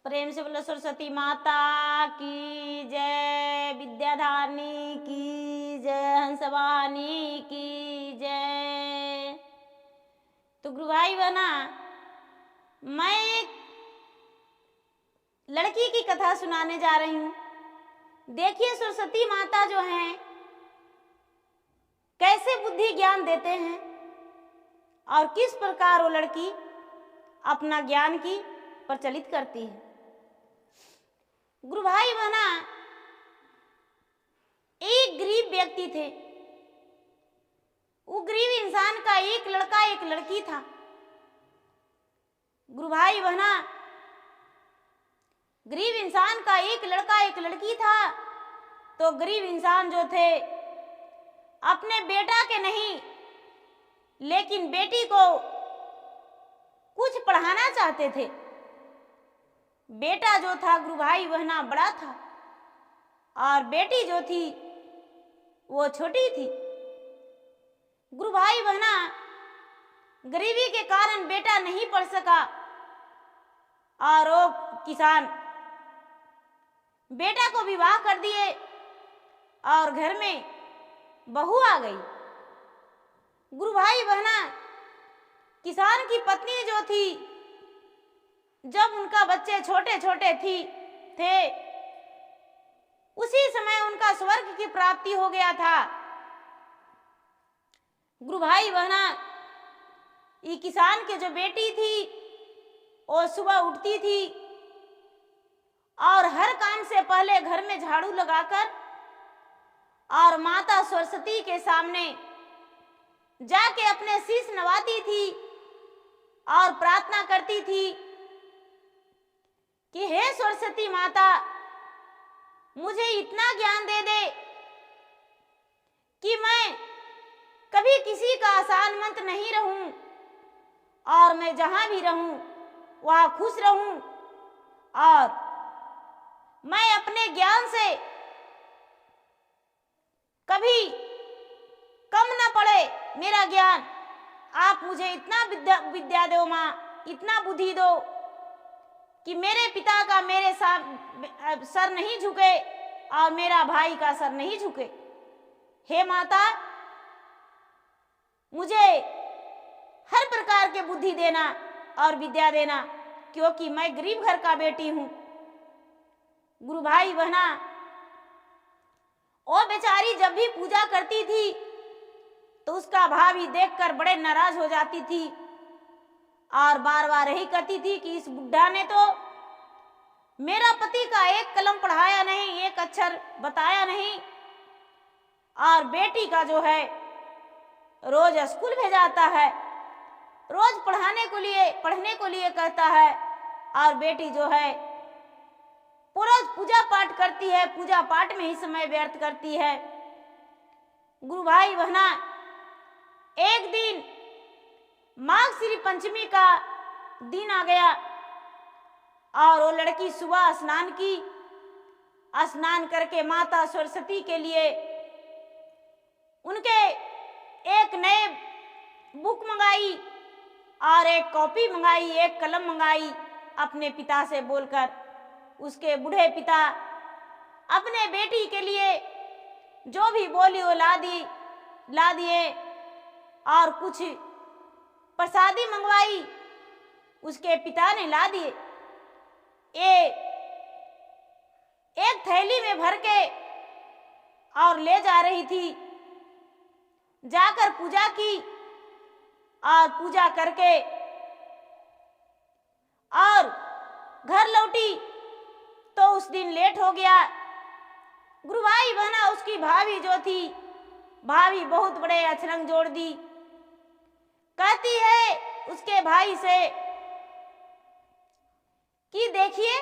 प्रेम से बोलो सरस्वती माता की जय, विद्याधारिणी की जय, हंसवाहिनी की जय। तो गुरु भाई बहना, मैं एक लड़की की कथा सुनाने जा रही हूँ। देखिए सरस्वती माता जो हैं कैसे बुद्धि ज्ञान देते हैं और किस प्रकार वो लड़की अपना ज्ञान की प्रचलित करती है। गुरु भाई बहना, एक गरीब व्यक्ति थे। वो गरीब इंसान का एक लड़का एक लड़की था। गुरु भाई बहना, गरीब इंसान का एक लड़का एक लड़की था। तो गरीब इंसान जो थे अपने बेटा के नहीं लेकिन बेटी को कुछ पढ़ाना चाहते थे। बेटा जो था गुरु भाई बहना बड़ा था और बेटी जो थी वो छोटी थी। गुरु भाई बहना, गरीबी के कारण बेटा नहीं पढ़ सका और वो किसान बेटा को विवाह कर दिए और घर में बहू आ गई। गुरु भाई बहना, किसान की पत्नी जो थी, जब उनका बच्चे छोटे छोटे थे उसी समय उनका स्वर्ग की प्राप्ति हो गया था। गुरु भाई बहना, ये किसान के जो बेटी थी वो सुबह उठती थी और हर काम से पहले घर में झाड़ू लगाकर और माता सरस्वती के सामने जाके अपने शीश नवाती थी और प्रार्थना करती थी कि हे सरस्वती माता, मुझे इतना ज्ञान दे दे कि मैं कभी किसी का असानमंत नहीं रहूं और मैं जहां भी रहूं वहां खुश रहूं और मैं अपने ज्ञान से कभी कम न पड़े मेरा ज्ञान। आप मुझे इतना विद्या दो मां, इतना बुद्धि दो कि मेरे पिता का मेरे सर नहीं झुके और मेरा भाई का सर नहीं झुके। हे माता, मुझे हर प्रकार के बुद्धि देना और विद्या देना, क्योंकि मैं गरीब घर का बेटी हूं। गुरु भाई बहना, वो बेचारी जब भी पूजा करती थी तो उसका भाभी देखकर बड़े नाराज हो जाती थी और बार बार यही कहती थी कि इस बुढ़ा ने तो मेरा पति का एक कलम पढ़ाया नहीं, एक अक्षर बताया नहीं और बेटी का जो है रोज स्कूल भेजाता है, रोज पढ़ने को लिए कहता है और बेटी जो है पूरा पूजा पाठ करती है, पूजा पाठ में ही समय व्यर्थ करती है। गुरु भाई बहना, एक दिन माघ श्री पंचमी का दिन आ गया और वो लड़की सुबह स्नान की, स्नान करके माता सरस्वती के लिए उनके एक नए बुक मंगाई और एक कॉपी मंगाई, एक कलम मंगाई। अपने पिता से बोलकर उसके बूढ़े पिता अपने बेटी के लिए जो भी बोली वो ला दिए और कुछ प्रसादी मंगवाई, उसके पिता ने ला दिए। एक थैली में भर के और ले जा रही थी। जाकर पूजा की और पूजा करके और घर लौटी तो उस दिन लेट हो गया। गुरु भाई बहना, उसकी भाभी जो थी, भाभी बहुत बड़े अछरंग जोड़ दी। कहती है उसके भाई से कि देखिए,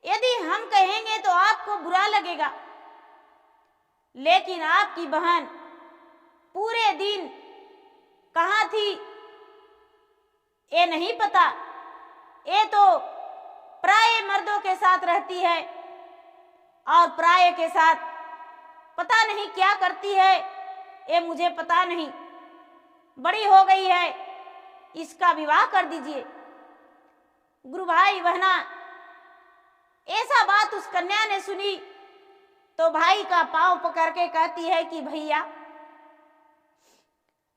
यदि हम कहेंगे तो आपको बुरा लगेगा, लेकिन आपकी बहन पूरे दिन कहाँ थी ये नहीं पता। ये तो प्राय मर्दों के साथ रहती है और प्राय के साथ पता नहीं क्या करती है, ये मुझे पता नहीं। बड़ी हो गई है, इसका विवाह कर दीजिए। गुरु भाई बहना, ऐसा बात उस कन्या ने सुनी तो भाई का पांव पकड़ के कहती है कि भैया,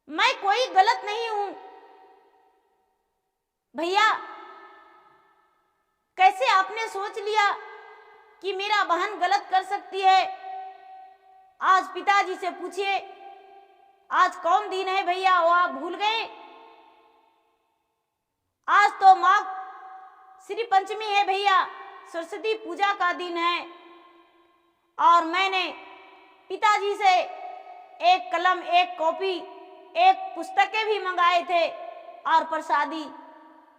मैं कोई गलत नहीं हूं। भैया, कैसे आपने सोच लिया कि मेरा बहन गलत कर सकती है? आज पिताजी से पूछिए, आज कौन दिन है भैया, वो आप भूल गए? आज तो माँ श्री पंचमी है भैया, सरस्वती पूजा का दिन है। और मैंने पिताजी से एक कलम, एक कॉपी, एक पुस्तकें भी मंगाए थे और प्रसादी,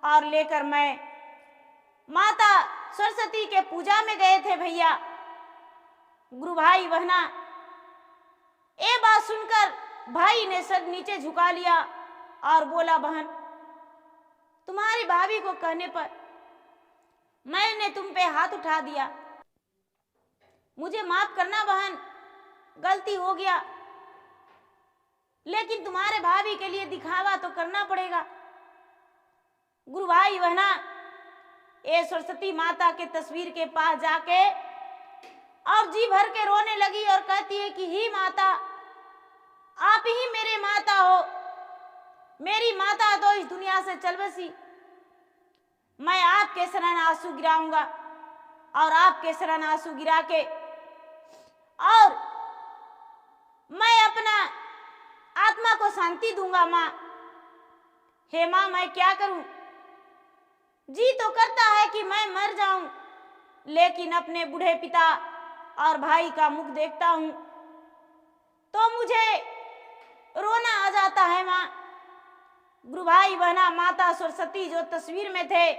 और लेकर मैं माता सरस्वती के पूजा में गए थे भैया। गुरु भाई बहना, ये बात सुनकर भाई ने सर नीचे झुका लिया और बोला, बहन, तुम्हारी भाभी को कहने पर मैंने तुम पे हाथ उठा दिया, मुझे माफ करना बहन, गलती हो गया, लेकिन तुम्हारे भाभी के लिए दिखावा तो करना पड़ेगा। गुरु भाई बहना, ये सरस्वती माता के तस्वीर के पास जाके और जी भर के रोने लगी और कहती है कि ही माता, आप ही मेरे माता हो, मेरी माता तो इस दुनिया से चल बसी। मैं आपके शरण आंसू गिराऊंगा और आपके शरण आंसू गिरा के और मैं अपना आत्मा को शांति दूंगा। माँ, हे माँ, मैं क्या करूं? जी तो करता है कि मैं मर जाऊं, लेकिन अपने बूढ़े पिता और भाई का मुख देखता हूं तो मुझे रोना आ जाता है। माँ, गुरु भाई बहना, माता सरस्वती जो तस्वीर में थे,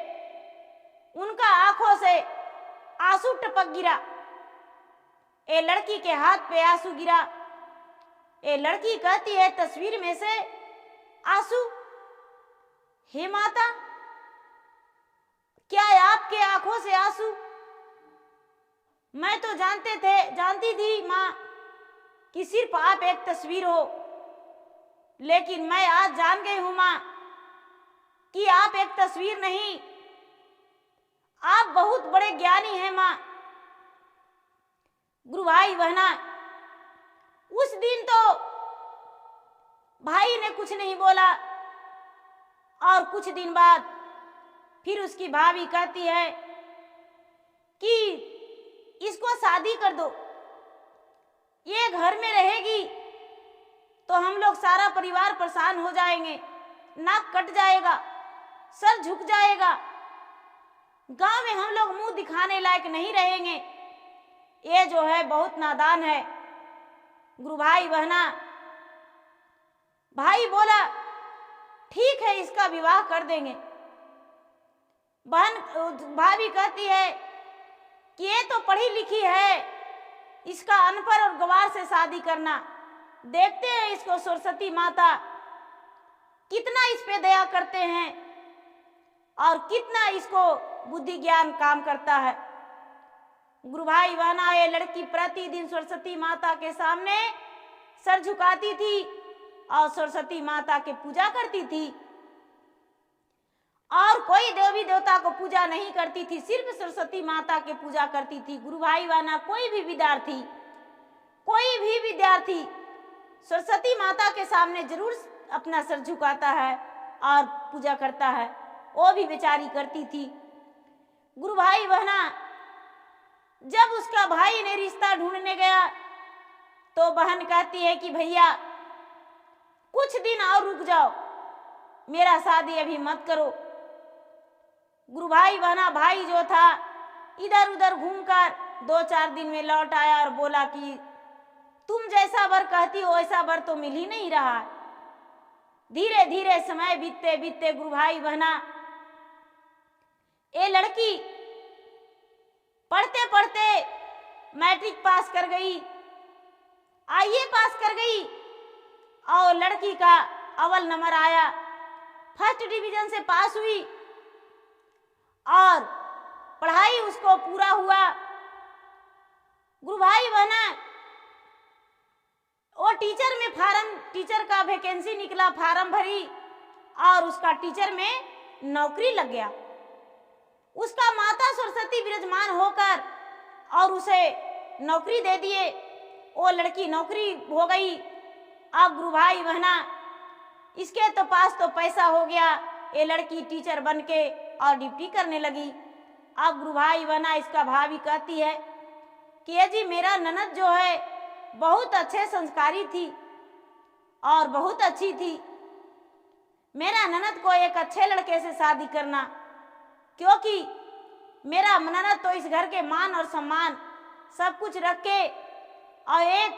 उनका आंखों से आंसू टपक गिरा। ए लड़की के हाथ पे आंसू गिरा। ए लड़की कहती है तस्वीर में से आंसू, हे माता, क्या है आपके आंखों से आंसू? मैं तो जानती थी माँ कि सिर्फ आप एक तस्वीर हो, लेकिन मैं आज जान गई हूं माँ कि आप एक तस्वीर नहीं, आप बहुत बड़े ज्ञानी हैं माँ। गुरु भाई बहना, उस दिन तो भाई ने कुछ नहीं बोला और कुछ दिन बाद फिर उसकी भाभी कहती है कि इसको शादी कर दो, ये घर में रहेगी तो हम लोग सारा परिवार परेशान हो जाएंगे, नाक कट जाएगा, सर झुक जाएगा, गांव में हम लोग मुंह दिखाने लायक नहीं रहेंगे, ये जो है बहुत नादान है। गुरु भाई बहना, भाई बोला ठीक है, इसका विवाह कर देंगे। भाभी कहती है कि ये तो पढ़ी लिखी है, इसका अनपढ़ और गवार से शादी करना, देखते हैं इसको सरस्वती माता कितना इस पे दया करते हैं और कितना इसको बुद्धि ज्ञान काम करता है। गुरु भाई बहना, ये लड़की प्रतिदिन सरस्वती माता के सामने सर झुकाती थी और सरस्वती माता की पूजा करती थी और कोई देवी देवता को पूजा नहीं करती थी, सिर्फ सरस्वती माता की पूजा करती थी। गुरु भाई बहना, कोई भी विद्यार्थी सरस्वती माता के सामने जरूर अपना सर झुकाता है और पूजा करता है, वो भी बेचारी करती थी। गुरु भाई बहना, जब उसका भाई ने रिश्ता ढूंढने गया तो बहन कहती है कि भैया कुछ दिन और रुक जाओ, मेरा शादी अभी मत करो। गुरु भाई बहना, भाई जो था इधर उधर घूमकर 2-4 दिन में लौट आया और बोला कि तुम जैसा वर कहती हो वैसा वर तो मिल ही नहीं रहा। धीरे धीरे समय बीतते बीतते गुरु भाई बहना, ये लड़की पढ़ते पढ़ते मैट्रिक पास कर गई, आईए पास कर गई और लड़की का अव्वल नंबर आया, फर्स्ट डिवीजन से पास हुई और पढ़ाई उसको पूरा हुआ। गुरु भाई बहना, वो टीचर का वैकेंसी निकला, फार्म भरी और उसका टीचर में नौकरी लग गया। माता सरस्वती विराजमान होकर और उसे नौकरी दे दिए। वो लड़की नौकरी हो गई। अब गुरु भाई बहना इसके तो पास तो पैसा हो गया, ये लड़की टीचर बन के और ड्यूटी करने लगी। अब गुरु भाई बहना इसका भाभी कहती है कि ये जी मेरा ननद जो है बहुत अच्छे संस्कारी थी और बहुत अच्छी थी, मेरा ननद को एक अच्छे लड़के से शादी करना, क्योंकि मेरा ननद तो इस घर के मान और सम्मान सब कुछ रख के और एक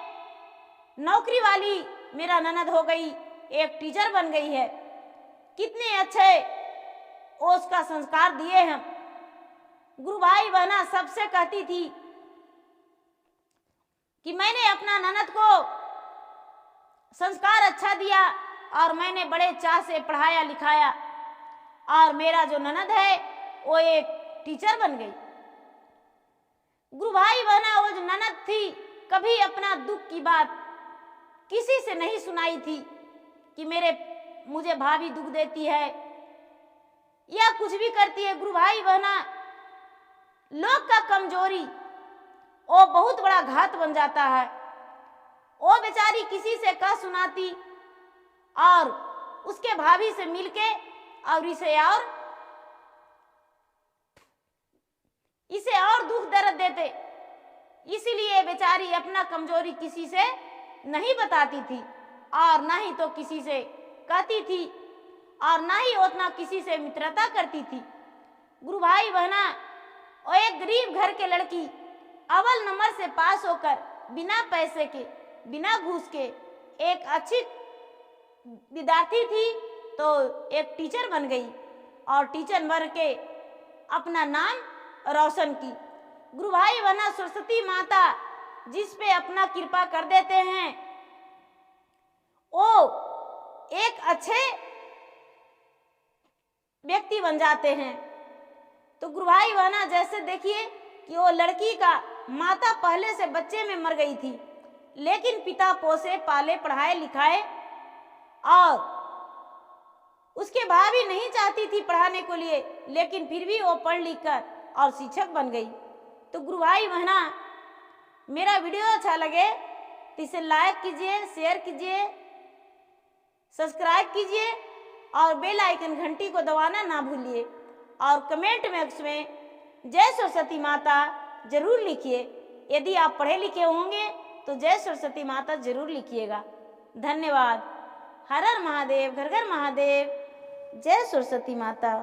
नौकरी वाली मेरा ननद हो गई, एक टीचर बन गई है। कितने अच्छे उसका संस्कार दिए हम। गुरु भाई बहना सबसे कहती थी कि मैंने अपना ननद को संस्कार अच्छा दिया और मैंने बड़े चाह से पढ़ाया लिखाया और मेरा जो ननद है वो एक टीचर बन गई। गुरु भाई बहना वो जो ननद थी कभी अपना दुख की बात किसी से नहीं सुनाई थी कि मुझे भाभी दुख देती है या कुछ भी करती है। गुरु भाई बहना लोग का कमजोरी वो बहुत बड़ा घात बन जाता है। वो बेचारी किसी से कह सुनाती और उसके भाभी से मिलके और इसे और दुख दर्द देते, इसीलिए बेचारी अपना कमजोरी किसी से नहीं बताती थी और ना ही तो किसी से कहती थी और ना ही उतना किसी से मित्रता करती थी। गुरु भाई बहना और एक गरीब घर के लड़की अव्वल नंबर से पास होकर बिना पैसे के बिना घूस के एक अच्छी विद्यार्थी थी तो एक टीचर बन गई और टीचर बन के अपना नाम रोशन की। गुरु भाई बहना सरस्वती माता जिस पे अपना कृपा कर देते हैं वो एक अच्छे व्यक्ति बन जाते हैं। तो गुरु भाई बहना जैसे देखिए कि वो लड़की का माता पहले से बच्चे में मर गई थी, लेकिन पिता पोसे पाले पढ़ाए लिखाए और उसके भाभी नहीं चाहती थी पढ़ाने को लिए, लेकिन फिर भी वो पढ़ लिख कर और शिक्षक बन गई। तो गुरु भाई बहना मेरा वीडियो अच्छा लगे तो इसे लाइक कीजिए, शेयर कीजिए, सब्सक्राइब कीजिए और बेल आइकन घंटी को दबाना ना भूलिए और कमेंट बॉक्स में जय सरस्वती माता जरूर लिखिए। यदि आप पढ़े लिखे होंगे तो जय सरस्वती माता जरूर लिखिएगा। धन्यवाद। हर हर महादेव, घर घर महादेव। जय सरस्वती माता।